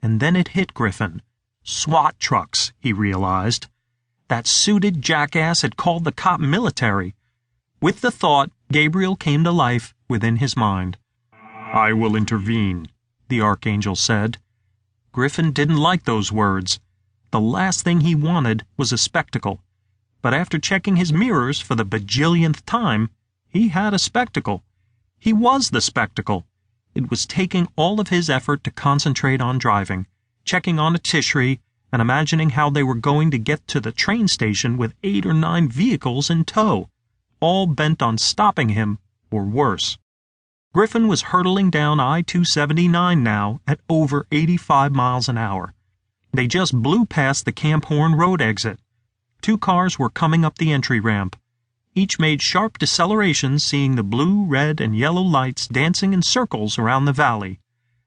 and then it hit Griffin. SWAT trucks, he realized. That suited jackass had called the cop military. With the thought, Gabriel came to life within his mind. "I will intervene," the Archangel said. Griffin didn't like those words. The last thing he wanted was a spectacle. But after checking his mirrors for the bajillionth time, he had a spectacle. He was the spectacle. It was taking all of his effort to concentrate on driving, checking on a Tishri, and imagining how they were going to get to the train station with 8 or 9 vehicles in tow, all bent on stopping him, or worse. Griffin was hurtling down I-279 now at over 85 miles an hour. They just blew past the Camp Horn Road exit. 2 cars were coming up the entry ramp. Each made sharp decelerations, seeing the blue, red, and yellow lights dancing in circles around the valley.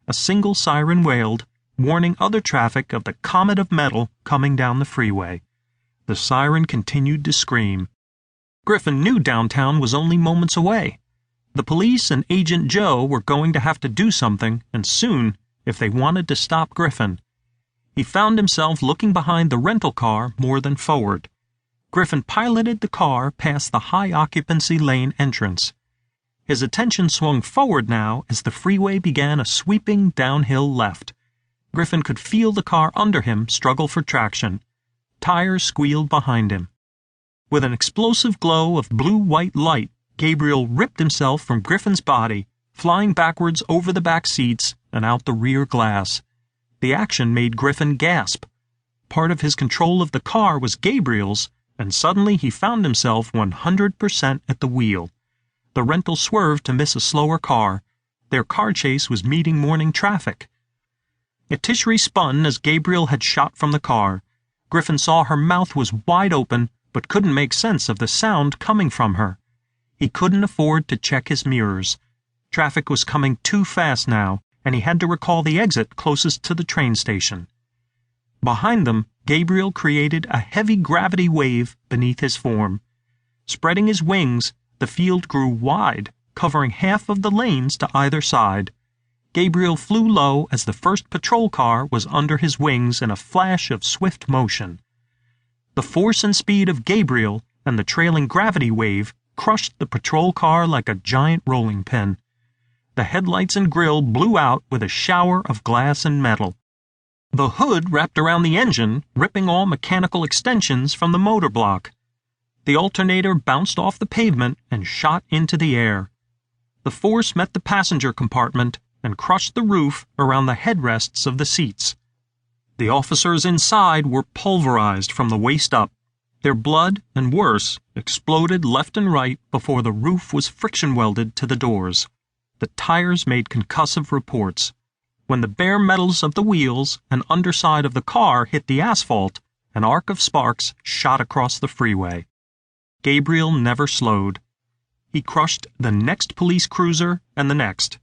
A single siren wailed, warning other traffic of the comet of metal coming down the freeway. The siren continued to scream. Griffin knew downtown was only moments away. The police and Agent Joe were going to have to do something, and soon, if they wanted to stop Griffin. He found himself looking behind the rental car more than forward. Griffin piloted the car past the high-occupancy lane entrance. His attention swung forward now as the freeway began a sweeping downhill left. Griffin could feel the car under him struggle for traction. Tires squealed behind him. With an explosive glow of blue-white light, Gabriel ripped himself from Griffin's body, flying backwards over the back seats and out the rear glass. The action made Griffin gasp. Part of his control of the car was Gabriel's, and suddenly he found himself 100% at the wheel. The rental swerved to miss a slower car. Their car chase was meeting morning traffic. A Tishri spun as Gabriel had shot from the car. Griffin saw her mouth was wide open, but couldn't make sense of the sound coming from her. He couldn't afford to check his mirrors. Traffic was coming too fast now, and he had to recall the exit closest to the train station. Behind them, Gabriel created a heavy gravity wave beneath his form. Spreading his wings, the field grew wide, covering half of the lanes to either side. Gabriel flew low as the first patrol car was under his wings in a flash of swift motion. The force and speed of Gabriel and the trailing gravity wave crushed the patrol car like a giant rolling pin. The headlights and grille blew out with a shower of glass and metal. The hood wrapped around the engine, ripping all mechanical extensions from the motor block. The alternator bounced off the pavement and shot into the air. The force met the passenger compartment and crushed the roof around the headrests of the seats. The officers inside were pulverized from the waist up. Their blood, and worse, exploded left and right before the roof was friction welded to the doors. The tires made concussive reports. When the bare metals of the wheels and underside of the car hit the asphalt, an arc of sparks shot across the freeway. Gabriel never slowed. He crushed the next police cruiser and the next.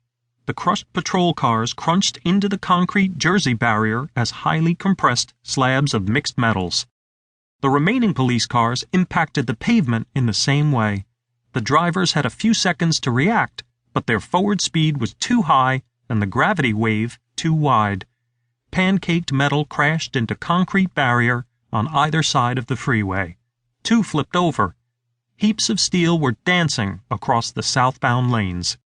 The crushed patrol cars crunched into the concrete Jersey barrier as highly compressed slabs of mixed metals. The remaining police cars impacted the pavement in the same way. The drivers had a few seconds to react, but their forward speed was too high and the gravity wave too wide. Pancaked metal crashed into concrete barrier on either side of the freeway. 2 flipped over. Heaps of steel were dancing across the southbound lanes.